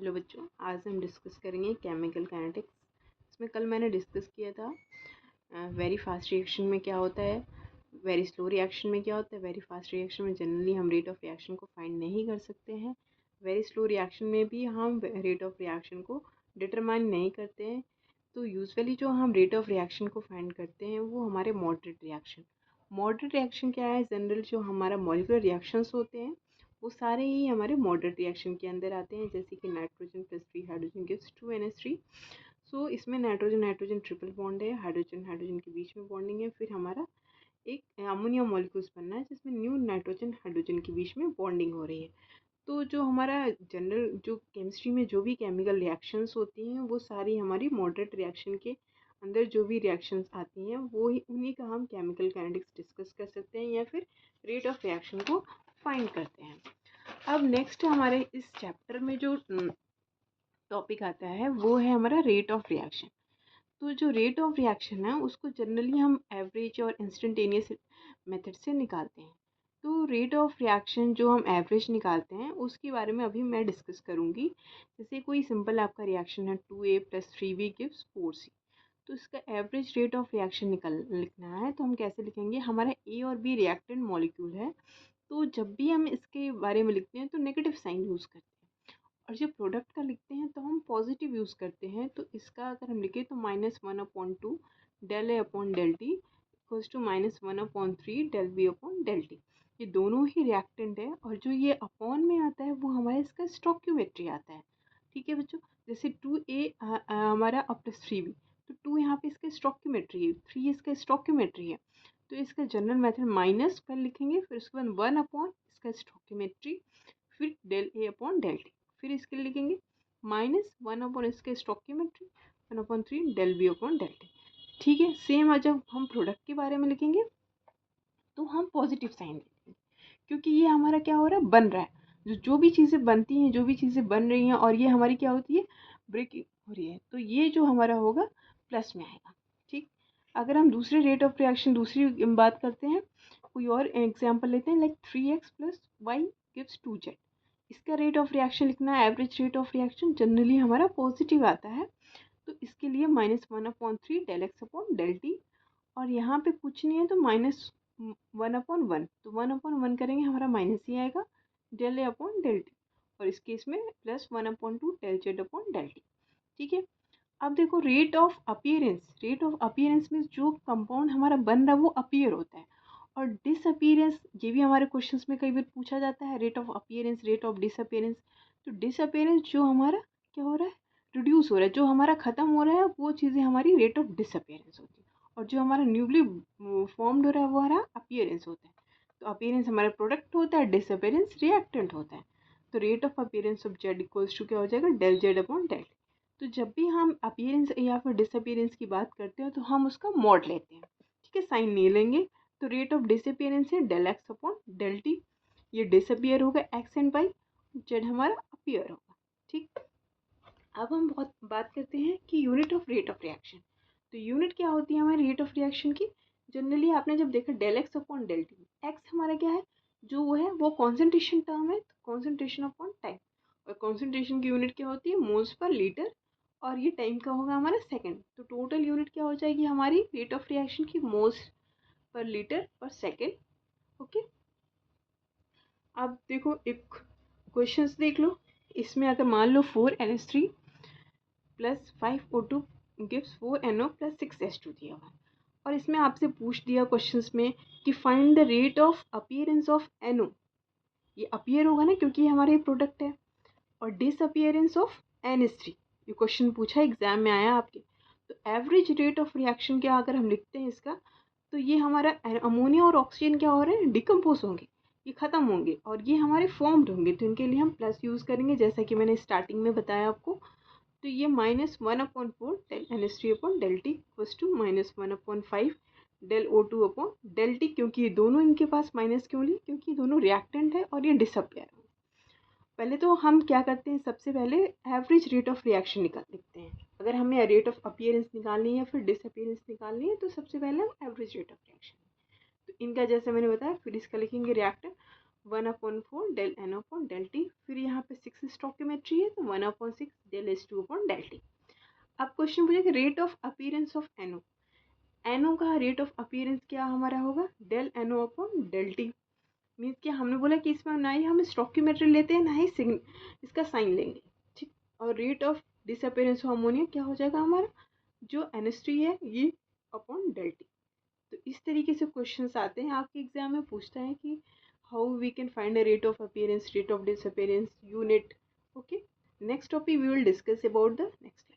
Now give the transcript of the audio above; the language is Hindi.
हेलो बच्चों, आज हम डिस्कस करेंगे केमिकल काइनेटिक्स। इसमें कल मैंने डिस्कस किया था वेरी फास्ट रिएक्शन में क्या होता है, वेरी स्लो रिएक्शन में क्या होता है। वेरी फास्ट रिएक्शन में जनरली हम रेट ऑफ रिएक्शन को फाइंड नहीं कर सकते हैं। वेरी स्लो रिएक्शन में भी हम रेट ऑफ रिएक्शन को डिटरमाइन नहीं करते हैं। तो यूजुअली जो हम रेट ऑफ रिएक्शन को फाइंड करते हैं वो हमारे मॉडरेट रिएक्शन। मॉडरेट रिएक्शन क्या है? जनरल जो हमारा मॉलिक्यूलर रिएक्शंस होते हैं वो सारे ही हमारे मॉडरेट रिएक्शन के अंदर आते हैं, जैसे कि nitrogen plus 3 hydrogen gives 2NH3। सो इसमें नाइट्रोजन नाइट्रोजन ट्रिपल बॉन्ड है, हाइड्रोजन हाइड्रोजन के बीच में बॉन्डिंग है। फिर हमारा एक अमोनिया मॉलिक्यूल्स बनना है जिसमें न्यू नाइट्रोजन हाइड्रोजन के बीच में बॉन्डिंग हो रही है। तो जो हमारा जनरल जो केमिस्ट्री में जो भी केमिकल रिएक्शंस होती हैं वो सारी हमारी मॉडरेट रिएक्शन के अंदर जो भी रिएक्शंस आती हैं वो ही उन्हीं का हम केमिकल काइनेटिक्स डिस्कस कर सकते हैं या फिर रेट ऑफ रिएक्शन को फाइंड करते हैं। अब नेक्स्ट हमारे इस चैप्टर में जो टॉपिक आता है वो है हमारा रेट ऑफ रिएक्शन। तो जो रेट ऑफ रिएक्शन है उसको जनरली हम एवरेज और इंस्टेंटेनियस मेथड से निकालते हैं। तो रेट ऑफ रिएक्शन जो हम एवरेज निकालते हैं उसके बारे में अभी मैं डिस्कस करूँगी। जैसे कोई सिंपल आपका रिएक्शन है 2A + 3B गिव्स 4C। तो इसका एवरेज रेट ऑफ रिएक्शन लिखना है तो हम कैसे लिखेंगे? हमारा A और B रिएक्टेंट मॉलिक्यूल है, तो जब भी हम इसके बारे में लिखते हैं तो नेगेटिव साइन यूज़ करते हैं, और जब प्रोडक्ट का लिखते हैं तो हम पॉजिटिव यूज़ करते हैं। तो इसका अगर हम लिखें तो -1/2 del A upon del T equals to -1/3 del B upon del T। ये दोनों ही रिएक्टेंट है, और जो ये अपॉन में आता है वो हमारा इसका स्टोइकियोमेट्री आता है। ठीक है बच्चों, जैसे 2A हमारा और प्लस 3B, तो 2 यहाँ पे इसका स्टोइकियोमेट्री है, 3 इसका स्टोइकियोमेट्री है। तो इसका जनरल मेथड माइनस पर लिखेंगे, फिर उसके बाद 1 अपॉन इसका स्टोइकियोमेट्री, फिर del A upon del T। फिर इसके लिए लिखेंगे -1 अपॉन इसके stoichiometry 1/3 del B upon del T। ठीक है, सेम है जब हम प्रोडक्ट के बारे में लिखेंगे तो हम पॉजिटिव साइन देंगे, क्योंकि ये हमारा क्या हो रहा है, बन रहा है। जो भी चीज़ें बनती हैं, जो भी चीज़ें बन रही हैं और ये हमारी क्या होती है, ब्रेकिंग हो रही है, तो ये जो हमारा होगा प्लस में आएगा। ठीक, अगर हम दूसरे रेट ऑफ रिएक्शन दूसरी बात करते हैं, कोई और एग्जांपल लेते हैं, like 3x + y gives 2z। इसका रेट ऑफ रिएक्शन लिखना है, average rate of reaction generally हमारा पॉजिटिव आता है। तो इसके लिए -1/3 del x upon del t, और यहाँ पे कुछ नहीं है तो -1/1, तो 1/1 करेंगे हमारा माइनस ही आएगा del A upon del t, और इस केस में +1/2 del Z upon del t। ठीक है, अब देखो rate of appearance, rate of appearance में जो कंपाउंड हमारा बन रहा है वो अपीयर होता है, और डिसअपीयरेंस ये भी हमारे क्वेश्चंस में कई बार पूछा जाता है, rate of appearance rate of disappearance. तो डिसअपीयरेंस जो हमारा क्या हो रहा है, रिड्यूस हो रहा है, जो हमारा ख़त्म हो रहा है वो चीज़ें हमारी रेट ऑफ डिसअपीयरेंस होती है, और जो हमारा न्यूली फॉर्म्ड हो रहा है वो हमारा अपीयरेंस होता है। तो अपीयरेंस हमारा प्रोडक्ट होता है, डिसअपीयरेंस रिएक्टेंट होता है। तो rate of appearance of Z equals to क्या हो जाएगा, del Z upon del T। तो जब भी हम अपीयरेंस या फिर डिसअपीयरेंस की बात करते हैं तो हम उसका मॉड लेते हैं। ठीक है, साइन नहीं लेंगे। तो रेट ऑफ डिसअपीयरेंस है del x upon del t, ये डिसअपीयर होगा x एंड y, जेड हमारा अपीयर होगा। ठीक, अब हम बहुत बात करते हैं कि unit of rate of reaction. तो यूनिट क्या होती है हमारी रेट ऑफ रिएक्शन की? जनरली आपने जब देखा del x upon del t, x हमारा क्या है, जो वो है वो कॉन्सेंट्रेशन टर्म है, कॉन्सेंट्रेशन अपॉन टाइम, और कॉन्सेंट्रेशन की यूनिट क्या होती है, मोल्स पर लीटर, और ये टाइम का होगा हमारा सेकंड। तो टोटल यूनिट क्या हो जाएगी हमारी रेट ऑफ रिएक्शन की, मोल्स पर लीटर पर सेकंड। ओके, अब देखो एक क्वेश्चंस देख लो। इसमें अगर मान लो 4NH3 + 5O2 gives 4NO + 6H2 दिया हुआ है, और इसमें आपसे पूछ दिया क्वेश्चंस में कि find the rate of appearance of NO। ये अपीयर होगा ना क्योंकि ये हमारा प्रोडक्ट है, और डिसअपीयरेंस ऑफ NH3, ये क्वेश्चन पूछा एग्जाम में आया आपके। तो एवरेज रेट ऑफ रिएक्शन क्या अगर हम लिखते हैं इसका, तो ये हमारा अमोनिया और ऑक्सीजन क्या हो रहे हैं, डिकम्पोज होंगे, ये ख़त्म होंगे और ये हमारे फॉर्म्ड होंगे, तो इनके लिए हम प्लस यूज़ करेंगे जैसा कि मैंने स्टार्टिंग में बताया आपको। तो ये -1/4 del NH3 upon del T equals to -1/5 del O2 upon del T, क्योंकि ये दोनों इनके पास माइनस क्यों लिए, क्योंकि दोनों रिएक्टेंट है और ये डिसअपियर है। पहले तो हम क्या करते हैं, सबसे पहले एवरेज रेट ऑफ रिएक्शन निकाल लिखते हैं। अगर हमें रेट ऑफ अपीयरेंस निकालनी है या फिर डिसअपीयरेंस निकालनी है तो सबसे पहले हम एवरेज रेट ऑफ रिएक्शन, तो इनका जैसे मैंने बताया, फिर इसका लिखेंगे reactor 1/4 del N upon del T, फिर फिर यहाँ पे 6 स्टोकियोमेट्री है तो 1/6 del H2 upon del T. अब क्वेश्चन पूछेगा rate of appearance of NO। NO का रेट ऑफ अपीयरेंस क्या हमारा होगा, del NO upon del T. Means क्या हमने बोला कि इसमें ना ही हम स्टोकियोमेट्री लेते हैं ना ही इसका साइन लेंगे, ठीक। और rate of disappearance of ammonia क्या हो जाएगा हमारा, जो NH3 है ये अपॉन डेल टी। तो इस तरीके से क्वेश्चंस आते हैं आपके एग्जाम में, पूछता है कि how we can find a rate of appearance, rate of disappearance, unit. Okay, next topic we will discuss about the next